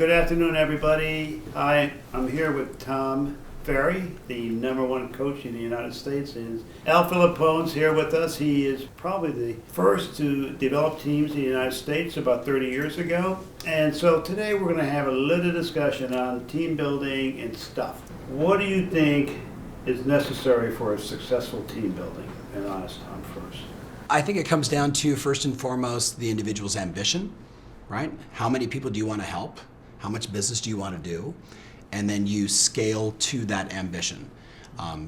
Good afternoon, everybody. I'm here with Tom Ferry, the #1 coach in the United States, and Al Filippone's here with us. He is probably the first to develop teams in the United States about 30 years ago. And so today we're going to have a little discussion on team building and stuff. What do you think is necessary for a successful team building? And honest, Tom first. I think it comes down to, first and foremost, the individual's ambition, right? How many people do you want to help? How much business do you want to do? And then you scale to that ambition.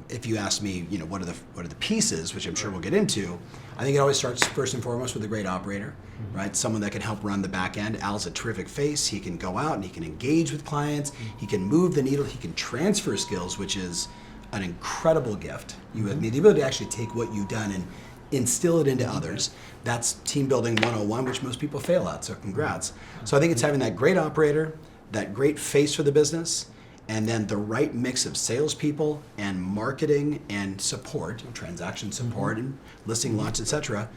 If you ask me, what are the pieces, which I'm sure we'll get into, I think it always starts first and foremost with a great operator, right? Someone that can help run the back end. Al's a terrific face. He can go out and he can engage with clients. He can move the needle. He can transfer skills, which is an incredible gift. You have the ability to actually take what you've done and instill it into others. That's team building 101, which most people fail at, so congrats. So I think it's having that great operator, that great face for the business, and then the right mix of salespeople and marketing and support, transaction support and listing launch, etc.,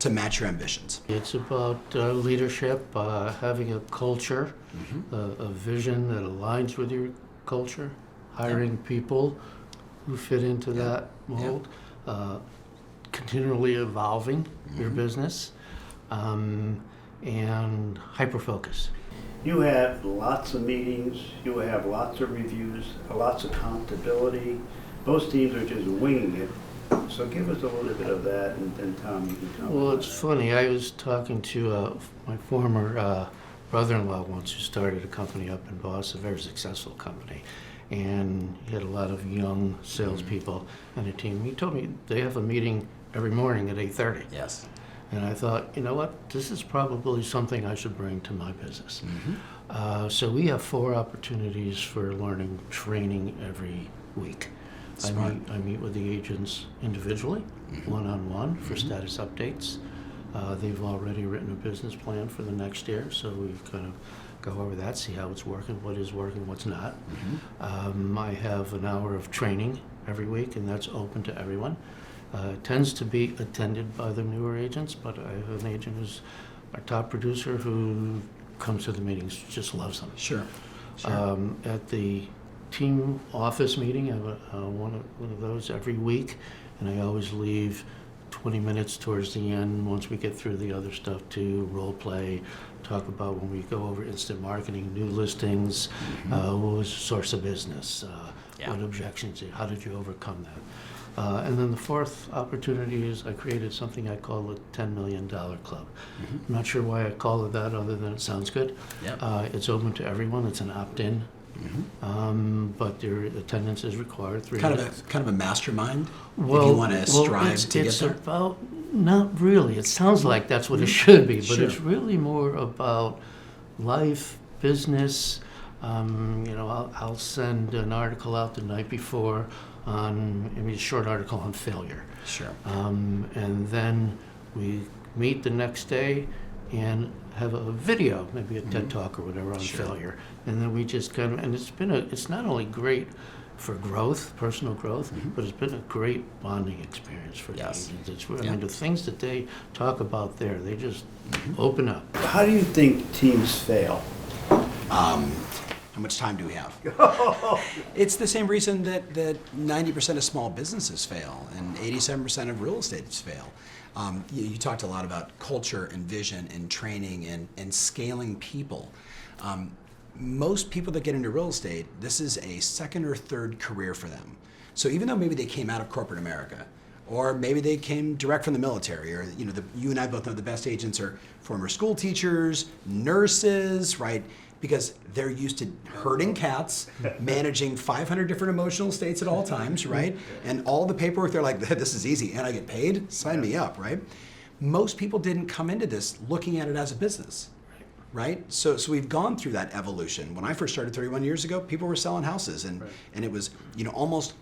to match your ambitions. It's about leadership, having a culture, a vision that aligns with your culture, hiring people who fit into that mold, continually evolving your business, and hyper-focus. You have lots of meetings, you have lots of reviews, lots of accountability. Most teams are just winging it. So give us a little bit of that, and then Tom, you can tell me. Well, it's funny. I was talking to my former brother-in-law once, who started a company up in Boston, a very successful company. And he had a lot of young salespeople on the team. He told me they have a meeting every morning at 8:30. Yes. And I thought, you know what, this is probably something I should bring to my business. So we have 4 opportunities for learning training every week. Smart. I meet with the agents individually, one-on-one, for status updates. They've already written a business plan for the next year, so we kind of go over that, see how it's working, what is working, what's not. I have an hour of training every week, and that's open to everyone. It tends to be attended by the newer agents, but I have an agent who's our top producer who comes to the meetings, just loves them. Sure. At the team office meeting, I have one of those every week, and I always leave 20 minutes towards the end, once we get through the other stuff, to role play, talk about when we go over instant marketing, new listings, what was the source of business, what objections, how did you overcome that? And then the 4th opportunity is I created something I call the $10 million club. I'm not sure why I call it that, other than it sounds good. It's open to everyone. It's an opt-in, but their attendance is required. Kind of a mastermind, if you want to strive to get there? It's about, not really. It sounds like that's what it should be, but it's really more about life, business. I'll send an article out the night before a short article on failure. Sure. And then we meet the next day and have a video, maybe a TED Talk or whatever, on failure. And then we just and it's not only great for growth, personal growth, but it's been a great bonding experience for the agents. I mean, the things that they talk about there, they just open up. How do you think teams fail? How much time do we have? It's the same reason that 90% of small businesses fail and 87% of real estates fail. You talked a lot about culture and vision and training and scaling people. Most people that get into real estate, this is a 2nd or 3rd career for them. So even though maybe they came out of corporate America, or maybe they came direct from the military, or you and I both know the best agents are former school teachers, nurses, right? Because they're used to herding cats, managing 500 different emotional states at all times, right? And all the paperwork, they're like, this is easy, and I get paid? Sign me up, right? Most people didn't come into this looking at it as a business, right? So we've gone through that evolution. When I first started 31 years ago, people were selling houses, and it was almost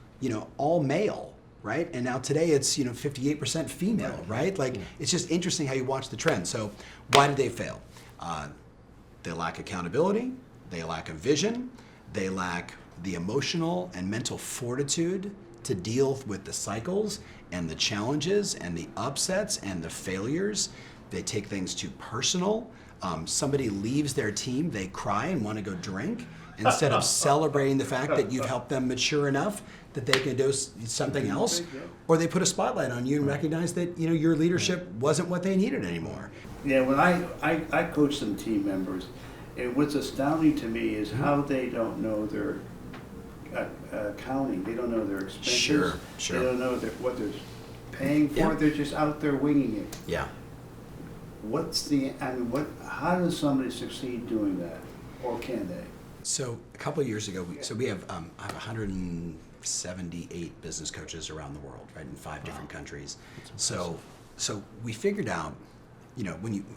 all male, right? And now today it's 58% female, right? It's just interesting how you watch the trend. So why did they fail? They lack accountability, they lack a vision, they lack the emotional and mental fortitude to deal with the cycles and the challenges and the upsets and the failures They take things too personal. Somebody leaves their team, they cry and want to go drink instead of celebrating the fact that you've helped them mature enough that they can do something else. Or they put a spotlight on you and recognize that your leadership wasn't what they needed anymore. Yeah, when I coach some team members, and what's astounding to me is how they don't know their accounting. They don't know their expenses. Sure. They don't know what they're paying for. Yeah. They're just out there winging it. Yeah. How does somebody succeed doing that, or can they? So a couple of years ago, we have I have 178 business coaches around the world, right, in 5 different countries. So we figured out,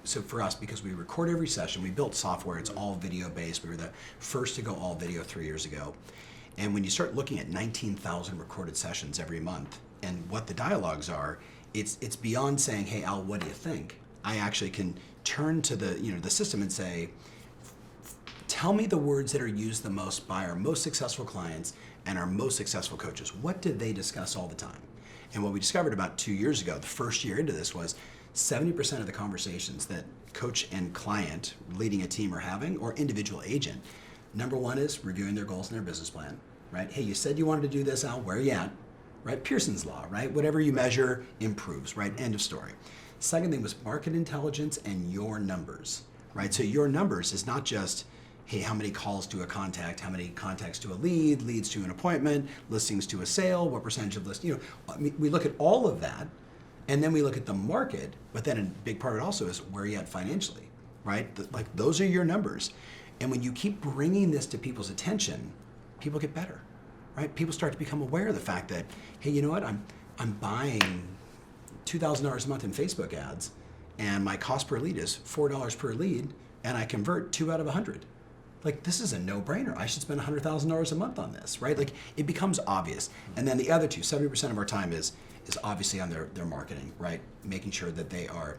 so for us, because we record every session, we built software. It's all video based. We were the first to go all video 3 years ago. And when you start looking at 19,000 recorded sessions every month, and what the dialogues are, it's beyond saying, "Hey Al, what do you think?" I actually can turn to the system and say, tell me the words that are used the most by our most successful clients and our most successful coaches. What did they discuss all the time? And what we discovered about 2 years ago, the first year into this, was 70% of the conversations that coach and client leading a team are having, or individual agent, number one is reviewing their goals and their business plan, right? Hey, you said you wanted to do this, Al, where are you at? Right? Pearson's Law, right? Whatever you measure improves, right? End of story. Second thing was market intelligence and your numbers, right? So your numbers is not just, hey, how many calls to a contact, how many contacts to a lead, leads to an appointment, listings to a sale, what percentage of list, we look at all of that, and then we look at the market, but then a big part of it also is where you're at financially, right? Those are your numbers. And when you keep bringing this to people's attention, people get better, right? People start to become aware of the fact that, hey, you know what, I'm buying $2,000 a month in Facebook ads, and my cost per lead is $4 per lead, and I convert 2 out of 100. This is a no-brainer. I should spend $100,000 a month on this, right? It becomes obvious. And then the other two, 70% of our time is obviously on their marketing, right? Making sure that they are,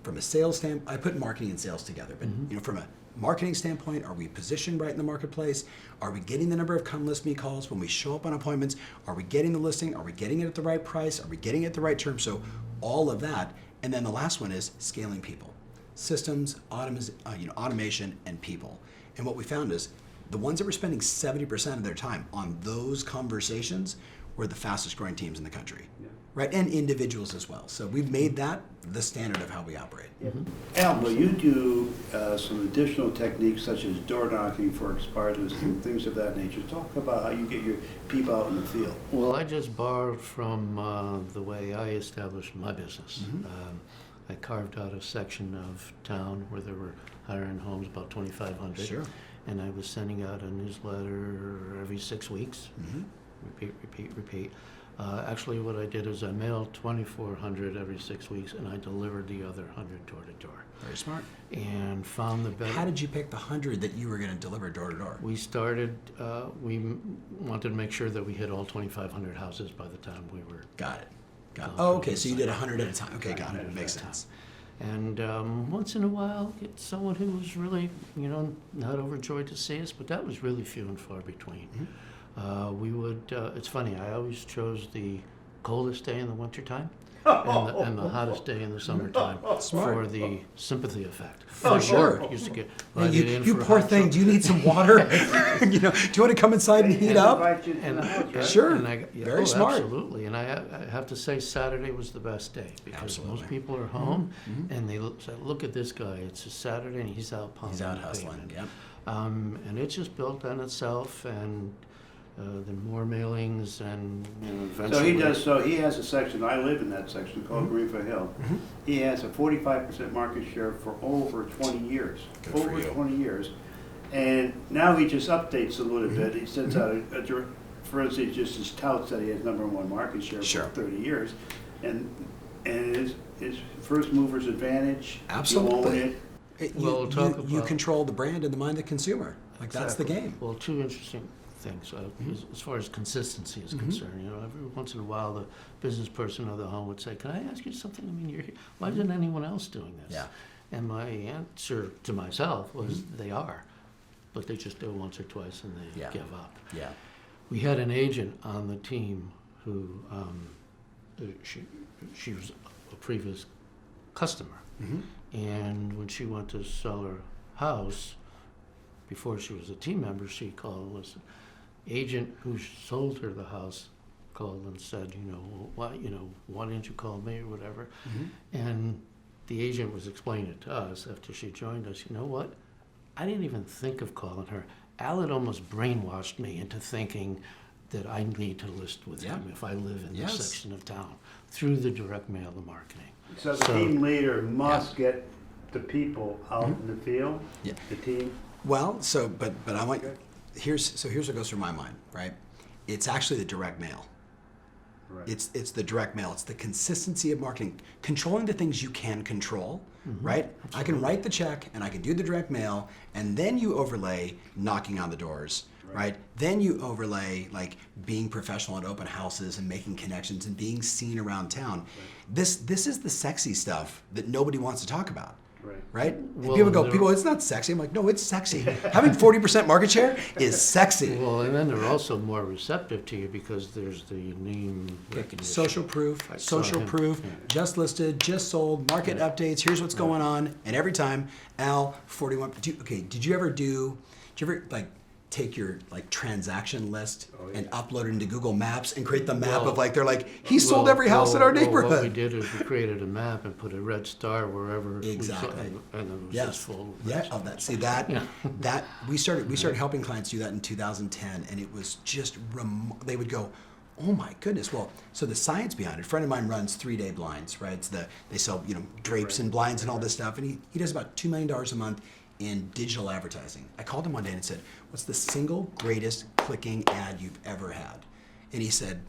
from a sales standpoint, I put marketing and sales together, but from a marketing standpoint, are we positioned right in the marketplace? Are we getting the number of come list me calls when we show up on appointments? Are we getting the listing? Are we getting it at the right price? Are we getting it at the right term? So all of that. And then the last one is scaling people. Systems, automation, and people. And what we found is the ones that were spending 70% of their time on those conversations were the fastest growing teams in the country, right? And individuals as well. So we've made that the standard of how we operate. Al, will you do some additional techniques such as door knocking for expired listing, things of that nature? Talk about how you get your people out in the field. Well, I just borrowed from the way I established my business. I carved out a section of town where there were higher-end homes, about 2,500. Sure. And I was sending out a newsletter every 6 weeks. Repeat. Actually, what I did is I mailed 2,400 every 6 weeks, and I delivered the other 100 door to door. Very smart. And found the better. How did you pick the 100 that you were going to deliver door to door? We started. We wanted to make sure that we hit all 2,500 houses by the time we were. Got it. Oh, okay. So you did 100 at a time. Okay, got it. Makes sense. And once in a while, get someone who was really, not overjoyed to see us, but that was really few and far between. We would, it's funny, I always chose the coldest day in the wintertime and the hottest day in the summertime for the sympathy effect. For sure. Used to get you poor thing, do you need some water? Do you want to come inside and heat up? Sure. Very smart. Absolutely. And I have to say Saturday was the best day because most people are home and they look at this guy. It's a Saturday and he's out pounding. He's out hustling, yep. And it just built on itself, and then more mailings, and eventually. So he has a section. I live in that section called Greenfield Hill. He has a 45% market share for over 20 years. Good over 20 years, and now he just updates a little bit. He sends out for instance, just his touts that he has #1 market share for 30 years, and his first mover's advantage. Absolutely. You you control the brand and the mind of the consumer. That's the game. Well, two interesting things as far as consistency is concerned. Every once in a while, the business person of the home would say, "Can I ask you something? I mean, you're here. Why isn't anyone else doing this?" Yeah. And my answer to myself was, "They are, but they just do it once or twice and they give up." Yeah. We had an agent on the team who she was a previous customer. And when she went to sell her house, before she was a team member, she called was agent who sold her the house called and said, why didn't you call me or whatever? And the agent was explaining it to us after she joined us. You know what? I didn't even think of calling her. Al had almost brainwashed me into thinking that I need to list with him if I live in this section of town through the direct mail, the marketing. So the team leader must get the people out in the field. Yeah. The team. Well, but I want here's what goes through my mind, right? It's actually the direct mail. Right. It's the direct mail. It's the consistency of marketing, controlling the things you can control, right? Absolutely. I can write the check and I can do the direct mail, and then you overlay knocking on the doors, right? Then you overlay like being professional at open houses and making connections and being seen around town. Right. This is the sexy stuff that nobody wants to talk about. Right? And well, people, it's not sexy. I'm like, no, it's sexy. Having 40% market share is sexy. Well, and then they're also more receptive to you because there's the name recognition. Social proof, just listed, just sold, market updates, here's what's going on. And every time, Al, 41, did you ever like take your like transaction list and upload it into Google Maps and create the map of like, they're like, he sold every house in our neighborhood. What we did is we created a map and put a red star wherever exactly. and it was just full of red stars. See that we started helping clients do that in 2010, and it was just they would go, oh my goodness. Well, so the science behind it, a friend of mine runs 3-day blinds, right? They sell drapes and blinds and all this stuff, and he does about $2 million a month in digital advertising. I called him one day and said, what's the single greatest clicking ad you've ever had? And he said,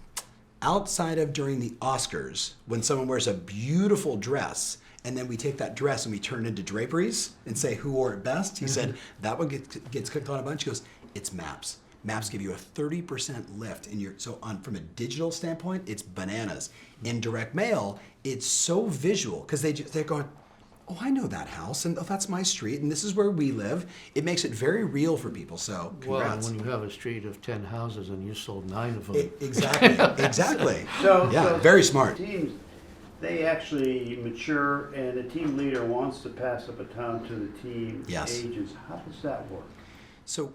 outside of during the Oscars, when someone wears a beautiful dress, and then we take that dress and we turn it into draperies and say who wore it best, he said, that one gets clicked on a bunch. He goes, it's maps. Maps give you a 30% lift from a digital standpoint, it's bananas. In direct mail, it's so visual because they're going, oh, I know that house, and that's my street, and this is where we live. It makes it very real for people, so congrats. Well, when you have a street of 10 houses and you sold 9 of them. Exactly. So very smart. Teams, they actually mature, and the team leader wants to pass the baton to the team agents. How does that work? So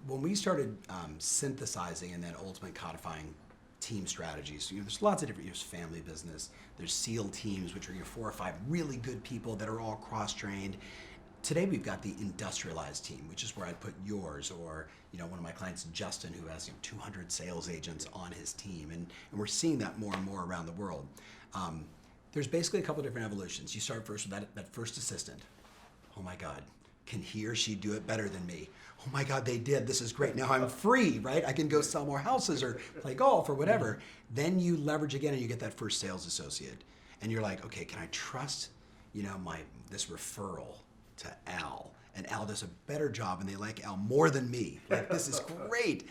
when we started synthesizing and then ultimately codifying team strategies, there's lots of different, there's family business, there's SEAL teams, which are 4 or 5 really good people that are all cross-trained. Today we've got the industrialized team, which is where I'd put yours, or one of my clients, Justin, who has 200 sales agents on his team, and we're seeing that more and more around the world. There's basically a couple different evolutions. You start first with that first assistant. Oh my God, can he or she do it better than me? Oh my God, they did. This is great. Now I'm free, right? I can go sell more houses or play golf or whatever. Then you leverage again and you get that first sales associate. And you're like, okay, can I trust, this referral to Al? And Al does a better job and they like Al more than me. Like, this is great.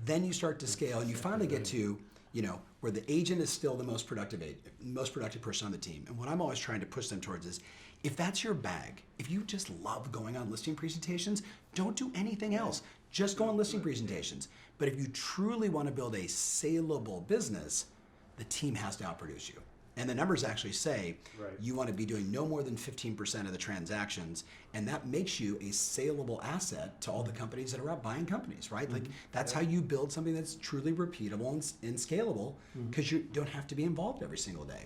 Then you start to scale and you finally get to, where the agent is still the most productive person on the team. And what I'm always trying to push them towards is, if that's your bag, if you just love going on listing presentations, don't do anything else. Just go on listing presentations. But if you truly want to build a saleable business, the team has to outproduce you. And the numbers actually say you want to be doing no more than 15% of the transactions, and that makes you a saleable asset to all the companies that are out buying companies, right? Like, that's how you build something that's truly repeatable and scalable, because you don't have to be involved every single day.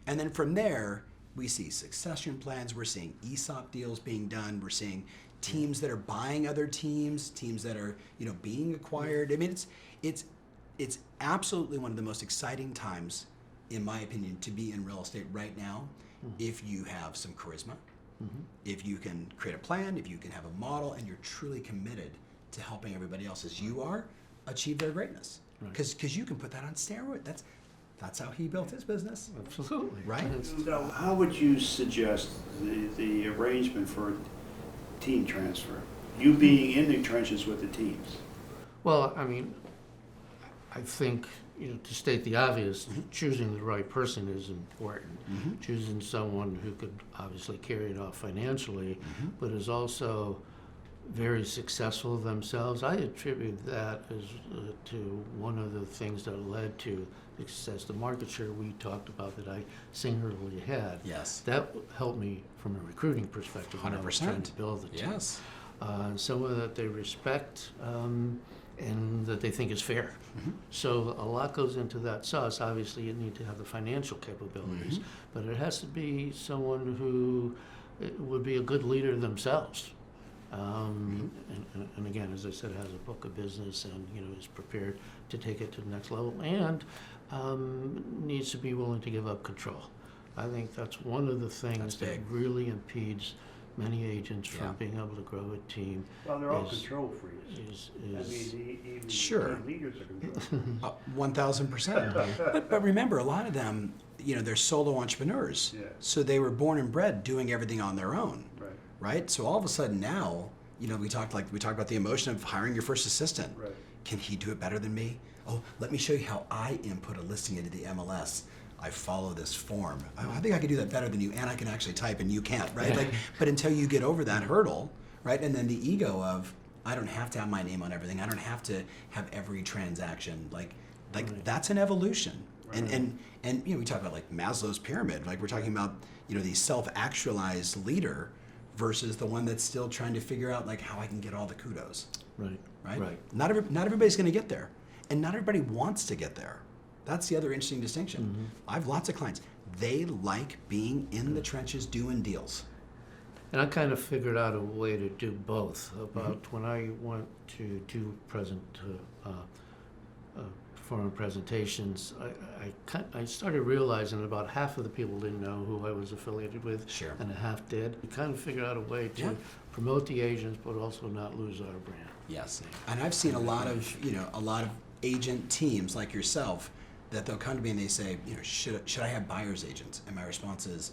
And then from there, we see succession plans, we're seeing ESOP deals being done, we're seeing teams that are buying other teams that are, being acquired. I mean, it's absolutely one of the most exciting times, in my opinion, to be in real estate right now, if you have some charisma, if you can create a plan, if you can have a model, and you're truly committed to helping everybody else as you are achieve their greatness. Because you can put that on steroids. That's how he built his business. Absolutely. Right? So how would you suggest the arrangement for team transfer? You being in the trenches with the teams. Well, I mean, I think, to state the obvious, choosing the right person is important. Choosing someone who could obviously carry it off financially, but is also very successful themselves. I attribute that as to one of the things that led to the success. The market share we talked about that I singularly had. Yes. That helped me from a recruiting perspective when I was trying to 100%. build the team. Yes. Someone that they respect and that they think is fair. So a lot goes into that sauce. Obviously, you need to have the financial capabilities, but it has to be someone who would be a good leader themselves. And again, as I said, has a book of business and is prepared to take it to the next level and needs to be willing to give up control. I think that's one of the things that really impedes many agents from being able to grow a team. Well, they're all control freaks. I mean, even Sure. leaders are control. 1,000%. But remember, a lot of them, they're solo entrepreneurs. Yeah. So they were born and bred doing everything on their own. Right. Right? So all of a sudden now, we talked about the emotion of hiring your first assistant. Right. Can he do it better than me? Oh, let me show you how I input a listing into the MLS. I follow this form. Oh, I think I can do that better than you, and I can actually type, and you can't, right? But until you get over that hurdle, right? And then the ego of, I don't have to have my name on everything. I don't have to have every transaction. Like that's an evolution. Right. And we talk about like Maslow's pyramid. Like we're talking about the self-actualized leader versus the one that's still trying to figure out like how I can get all the kudos. Right. Not everybody's going to get there, and not everybody wants to get there. That's the other interesting distinction. I have lots of clients. They like being in the trenches doing deals. And I kind of figured out a way to do both. About when I went to do foreign presentations, I started realizing about half of the people didn't know who I was affiliated with, Sure. and a half did. We kind of figured out a way to promote the agents, but also not lose our brand. Yes, and I've seen a lot of agent teams like yourself that they'll come to me and they say, should I have buyer's agents? And my response is,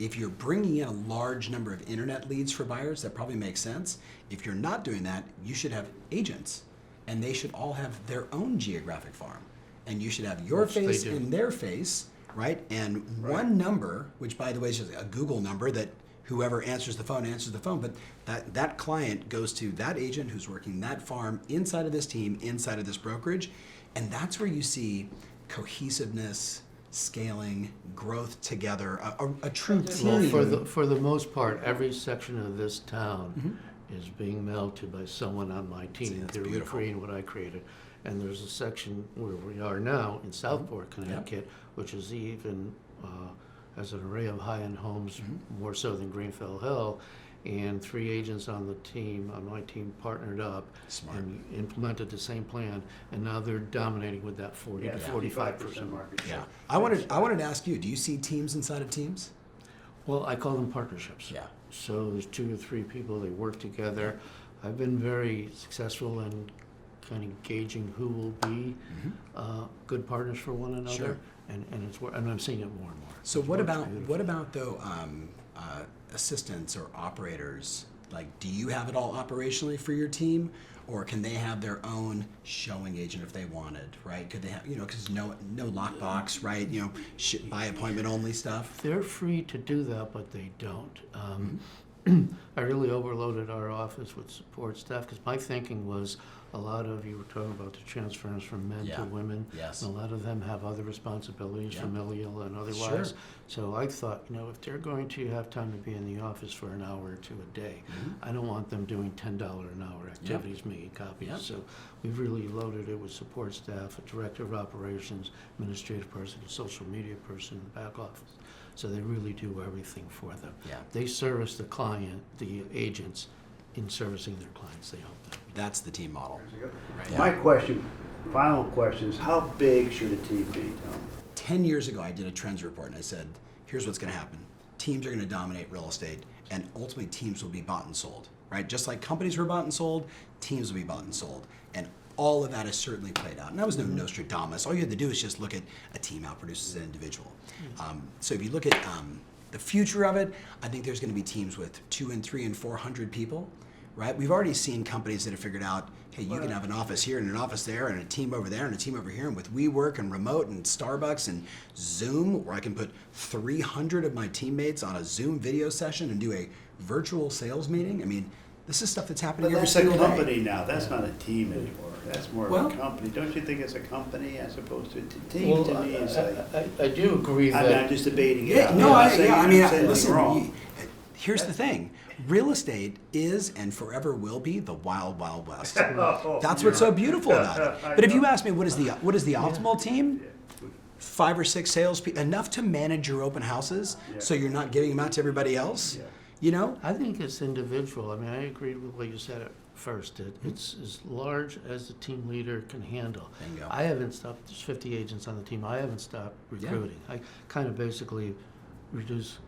if you're bringing in a large number of internet leads for buyers, that probably makes sense. If you're not doing that, you should have agents, and they should all have their own geographic farm, and you should have your face and their face, right? And one number, which by the way is just a Google number that whoever answers the phone, but that client goes to that agent who's working that farm inside of this team, inside of this brokerage, and that's where you see cohesiveness, scaling, growth together, a true team. Well, for the most part, every section of this town is being mailed to by someone on my team. They're recreating what I created. And there's a section where we are now in Southport, Connecticut, which is even has an array of high-end homes, more so than Greenfield Hill. And 3 agents on my team partnered up and implemented the same plan, and now they're dominating with that 40 to 45% market share. Yeah, I wanted to ask you, do you see teams inside of teams? Well, I call them partnerships. Yeah. So there's 2 or 3 people, they work together. I've been very successful in kind of gauging who will be good partners for one another. Sure. And I'm seeing it more and more. So what about though assistants or operators? Like, do you have it all operationally for your team, or can they have their own showing agent if they wanted? Right? Could they have because no lockbox, right? By appointment only stuff. They're free to do that, but they don't. I really overloaded our office with support staff because my thinking was a lot of you were talking about the transference from men to women. Yes. And a lot of them have other responsibilities, familial and otherwise. Sure. So I thought, if they're going to have time to be in the office for an hour or 2 a day, I don't want them doing $10 an hour activities, making copies. So we've really loaded it with support staff, a director of operations, administrative person, a social media person in the back office. So they really do everything for them. Yeah. They service the client, the agents, in servicing their clients. They help them. That's the team model. Right. My final question is, how big should a team be, Tom? 10 years ago, I did a trends report, and I said, here's what's going to happen. Teams are going to dominate real estate, and ultimately teams will be bought and sold, right? Just like companies were bought and sold, teams will be bought and sold. And all of that has certainly played out. And that was no Nostradamus. All you had to do is just look at a team outproduces an individual. So if you look at the future of it, I think there's going to be teams with 200 and 300 and 400 people, right? We've already seen companies that have figured out, hey, you can have an office here and an office there and a team over there and a team over here, and with WeWork and remote and Starbucks and Zoom, where I can put 300 of my teammates on a Zoom video session and do a virtual sales meeting. I mean, This is stuff that's But happening every that's a single day. company now. That's not a team anymore. That's more Well- of a company. Don't you think it's a company as opposed to a team? To me, is like, I do agree I'm that. not just debating it Yeah, out. no, I'm not saying- I I'm mean, not saying listen, it's wrong. here's the thing. Real estate is and forever will be the wild, wild west. Oh, That's what's so beautiful about it. I But if you know. ask me, what is the optimal team? 5 or 6 salespeople, enough to manage your open houses, Yeah. so you're not giving them out to everybody else. Yeah. You know? I think it's individual. I mean, I agree with what you said at first. It's as large as the team leader can handle. Bingo. I haven't stopped, there's 50 agents on the team. I haven't stopped recruiting. I kind of basically reduce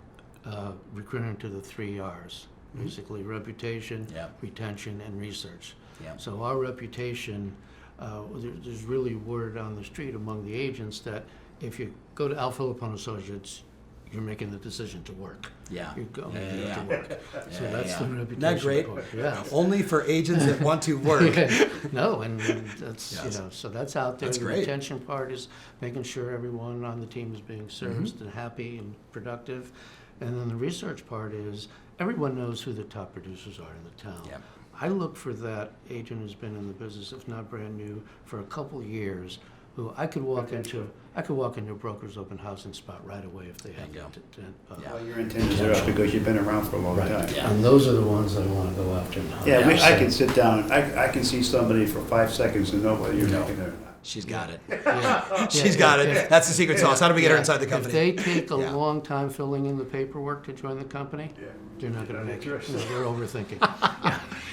recruiting to the 3 R's. Basically reputation, Yep. retention, and research. Yep. So our reputation, there's really word on the street among the agents that if you go to Al Filippone Associates, you're making the decision to work. Yeah. You're going Yeah. to work. So Yeah, that's yeah. the Isn't reputation that great? part. Yeah. Only for agents that want to work. No, and that's, Yes. so that's out there. That's The great. retention part is making sure everyone on the team is being serviced and happy and productive. And then the research part is everyone knows who the top producers are in the town. Yep. I look for that agent who's been in the business, if not brand new, for a couple years, who I could walk into a broker's open house and spot right away if they have Bingo. Yeah. Well, your antennas are up because you've been around for a long Right. time. Yeah. And those are the ones that I want to go after now. Yeah, Yeah, I So- can sit down, I can see somebody for 5 seconds and know whether you're No. making it or not. She's got it. Yeah. She's Yeah, got if- it. if- That's the secret sauce. How do we get her Yeah. inside the company? If they take a Yeah. long time filling in the paperwork to join the company, Yeah. they're not going to make it. Interesting. They're overthinking.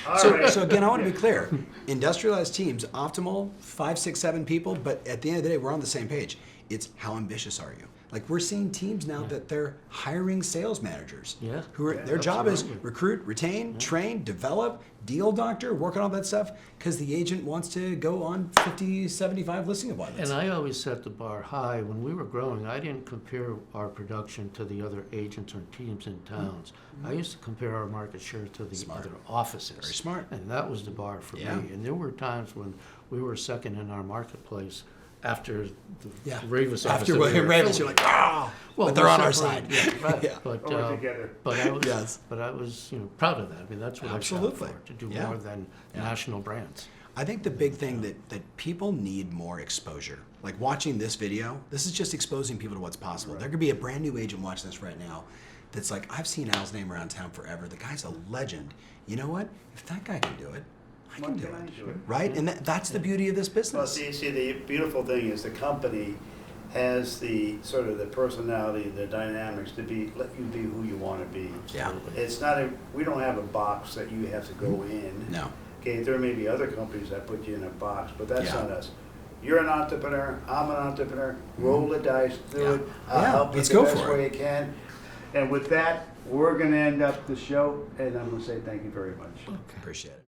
All So, right. so again, I want to be clear. Industrialized teams, optimal, 5, 6, 7 people, but at the end of the day, we're on the same page. It's how ambitious are you? Like we're seeing teams now that they're hiring sales managers. Yeah. Who are, Yeah, their job is absolutely. recruit, retain, train, develop, deal doctor, work on all that stuff, because the agent wants to go on 50, 75 listing appointments. And I always set the bar high. When we were growing, I didn't compare our production to the other agents or teams in towns. I used to compare our market share to the Smart. other offices. Very smart. And that was the bar for Yeah. me. And there were times when we were second in our marketplace after the Yeah. Raveis office. After that we William were Raveis, affiliated you're like, ah! Well, but they're we're on our side. separated, Yeah, right. Yeah. But, Or we're together. but I was, Yes. but I was, proud of that. I mean, that's what Absolutely. I shot for, to do Yeah. more than Yeah. national brands. I think the big thing that people need more exposure. Like watching this video, this is just exposing people to what's possible. There could be a brand new agent watching this right now that's like, I've seen Al's name around town forever. The guy's a legend. You know what? If that guy can do it, I Why can do can't I it. do it? Right? And that's the beauty of this Well, business. see, the beautiful thing is the company has the sort of the personality, the dynamics to let you be who you want to be. Yeah. It's not we don't have a box that you have to go in. No. Okay, there may be other companies that put you in a box, but that's Yeah. not us. You're an entrepreneur, I'm an entrepreneur, roll the dice, do Yeah. it, I'll Yeah, help you let's the go best for it. way you can. And with that, we're gonna end up the show, and I'm gonna say thank you very much. Appreciate it.